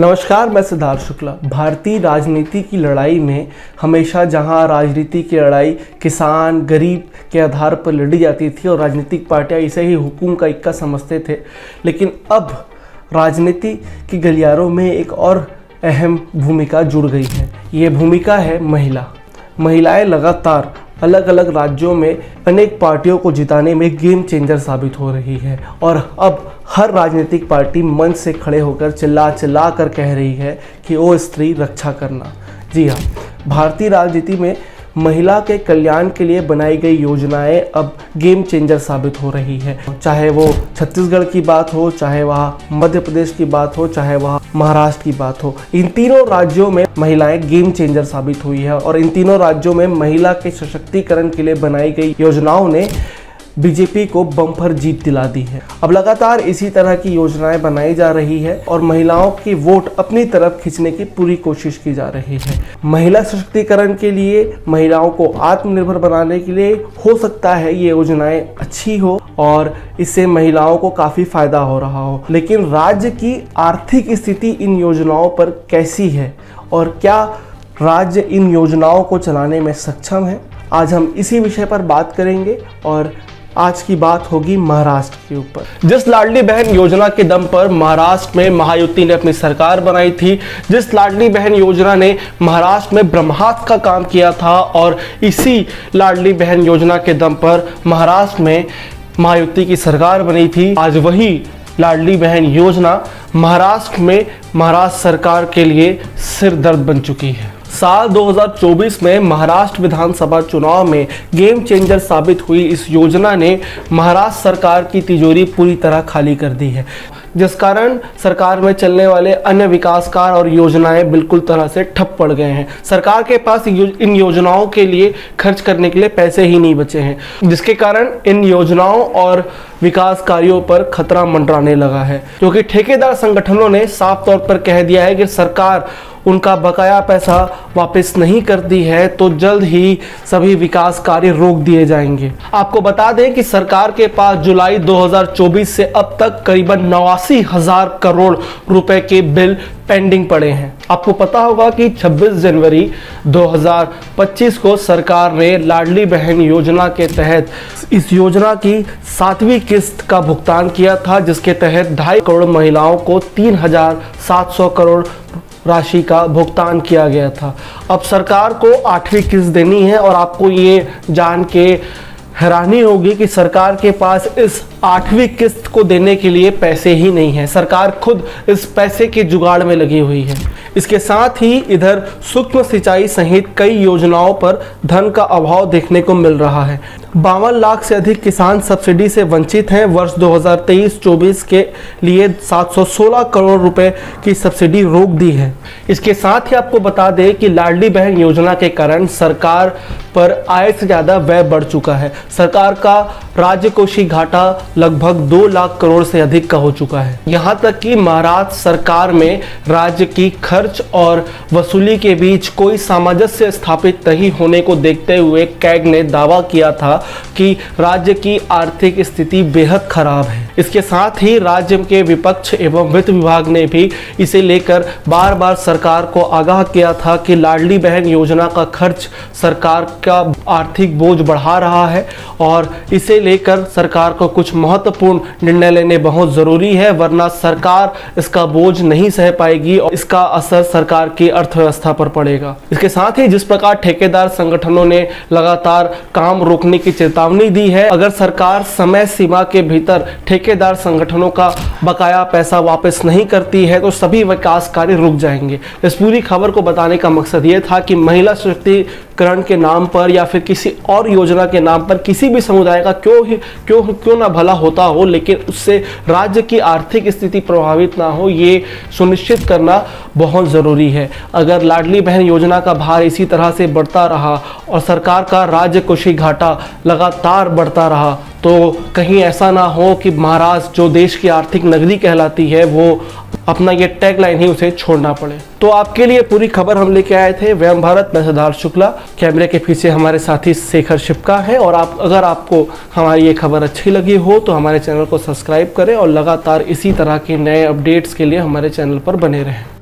नमस्कार, मैं सिद्धार्थ शुक्ला। भारतीय राजनीति की लड़ाई में हमेशा जहां राजनीति की लड़ाई किसान गरीब के आधार पर लड़ी जाती थी और राजनीतिक पार्टियां इसे ही हुकूम का इक्का समझते थे, लेकिन अब राजनीति के गलियारों में एक और अहम भूमिका जुड़ गई है। ये भूमिका है महिलाएं लगातार अलग अलग राज्यों में अनेक पार्टियों को जिताने में गेम चेंजर साबित हो रही है और अब हर राजनीतिक पार्टी मंच से खड़े होकर चिल्ला कर कह रही है कि ओ स्त्री रक्षा करना। जी हाँ, भारतीय राजनीति में महिला के कल्याण के लिए बनाई गई योजनाएं अब गेम चेंजर साबित हो रही है। चाहे वो छत्तीसगढ़ की बात हो, चाहे वहाँ मध्य प्रदेश की बात हो, चाहे वहाँ महाराष्ट्र की बात हो, इन तीनों राज्यों में महिलाएं गेम चेंजर साबित हुई है और इन तीनों राज्यों में महिला के सशक्तिकरण के लिए बनाई गई योजनाओं ने बीजेपी को बम्पर जीत दिला दी है। अब लगातार इसी तरह की योजनाएं बनाई जा रही है और महिलाओं की वोट अपनी तरफ खींचने की पूरी कोशिश की जा रही है। महिला सशक्तिकरण के लिए, महिलाओं को आत्मनिर्भर बनाने के लिए हो सकता है ये योजनाएं अच्छी हो और इससे महिलाओं को काफ़ी फायदा हो रहा हो, लेकिन राज्य की आर्थिक स्थिति इन योजनाओं पर कैसी है और क्या राज्य इन योजनाओं को चलाने में सक्षम है? आज हम इसी विषय पर बात करेंगे और आज की बात होगी महाराष्ट्र के ऊपर। जिस लाडली बहन योजना के दम पर महाराष्ट्र में महायुति ने अपनी सरकार बनाई थी, जिस लाडली बहन योजना ने महाराष्ट्र में ब्रह्मास्त्र का काम किया था और इसी लाडली बहन योजना के दम पर महाराष्ट्र में महायुति की सरकार बनी थी, आज वही लाडली बहन योजना महाराष्ट्र में महाराष्ट्र सरकार के लिए सिर दर्द बन चुकी है। साल 2024 में महाराष्ट्र विधानसभा चुनाव में गेम चेंजर साबित हुई इस योजना ने महाराष्ट्र सरकार की तिजोरी पूरी तरह खाली कर दी है, जिस कारण सरकार में चलने वाले अन्य विकास कार्य और योजनाएं बिल्कुल तरह से ठप पड़ गए हैं। सरकार के पास इन योजनाओं के लिए खर्च करने के लिए पैसे ही नहीं बचे हैं, जिसके कारण इन योजनाओं और विकास कार्यों पर खतरा मंडराने लगा है, क्योंकि ठेकेदार संगठनों ने साफ तौर पर कह दिया है कि सरकार उनका बकाया पैसा वापस नहीं करती है तो जल्द ही सभी विकास कार्य रोक दिए जाएंगे। आपको बता दें कि सरकार के पास जुलाई 2024 से अब तक करीबन 89,000 करोड़ रुपए के बिल पेंडिंग पड़े हैं। आपको पता होगा कि 26 जनवरी 2025 को सरकार ने लाडली बहन योजना के तहत इस योजना की 7वीं किस्त का भुगतान किया था, जिसके तहत 2.5 करोड़ महिलाओं को 3,700 करोड़ राशि का भुगतान किया गया था। अब सरकार को 8वीं किस्त देनी है और आपको ये जान के हैरानी होगी कि सरकार के पास इस 8वीं किस्त को देने के लिए पैसे ही नहीं है। सरकार खुद इस पैसे के जुगाड़ में लगी हुई है। इसके साथ ही इधर सूक्ष्म सिंचाई सहित कई योजनाओं पर धन का अभाव देखने को मिल रहा है। 52 लाख से अधिक किसान सब्सिडी से वंचित हैं। वर्ष 2023-24 के लिए 716 करोड़ रुपए की सब्सिडी रोक दी है। इसके साथ ही आपको बता दें कि लाडली बहन योजना के कारण सरकार पर आय से ज़्यादा व्यय बढ़ चुका है। सरकार का राज्यकोषीय घाटा लगभग 2 लाख करोड़ से अधिक का हो चुका है। यहाँ तक कि महाराष्ट्र सरकार में राज्य की खर्च और वसूली के बीच कोई सामंजस्य स्थापित नहीं होने को देखते हुए कैग ने दावा किया था कि राज्य की आर्थिक स्थिति बेहद खराब है। इसके साथ ही राज्य के विपक्ष एवं वित्त विभाग ने भी इसे लेकर बार बार सरकार को आगाह किया था कि लाडली बहन योजना का खर्च सरकार का आर्थिक बोझ बढ़ा रहा है और इसे लेकर सरकार को कुछ महत्वपूर्ण निर्णय लेने बहुत जरूरी है, वरना सरकार इसका बोझ नहीं सह पाएगी और इसका असर सरकार की अर्थव्यवस्था पर पड़ेगा। इसके साथ ही जिस प्रकार ठेकेदार संगठनों ने लगातार काम रोकने की चेतावनी दी है, अगर सरकार समय सीमा के भीतर ठेकेदार संगठनों का बकाया पैसा वापस नहीं करती है तो सभी विकास कार्य रुक जाएंगे। इस पूरी खबर को बताने का मकसद ये था कि महिला सशक्तिकरण के नाम पर या फिर किसी और योजना के नाम पर किसी भी समुदाय का क्यों ना भला होता हो, लेकिन उससे राज्य की आर्थिक स्थिति प्रभावित ना हो, ये सुनिश्चित करना बहुत ज़रूरी है। अगर लाडली बहन योजना का भार इसी तरह से बढ़ता रहा और सरकार का राज्यकोषीय घाटा लगातार बढ़ता रहा तो कहीं ऐसा ना हो कि महाराष्ट्र जो देश की आर्थिक नगरी कहलाती है वो अपना ये टैगलाइन ही उसे छोड़ना पड़े। तो आपके लिए पूरी खबर हम लेके आए थे। व्यायाम भारत में सिद्धार्थ शुक्ला, कैमरे के पीछे हमारे साथी शेखर शिपका है। और अगर आपको हमारी ये खबर अच्छी लगी हो तो हमारे चैनल को सब्सक्राइब करें और लगातार इसी तरह के नए अपडेट्स के लिए हमारे चैनल पर बने रहें।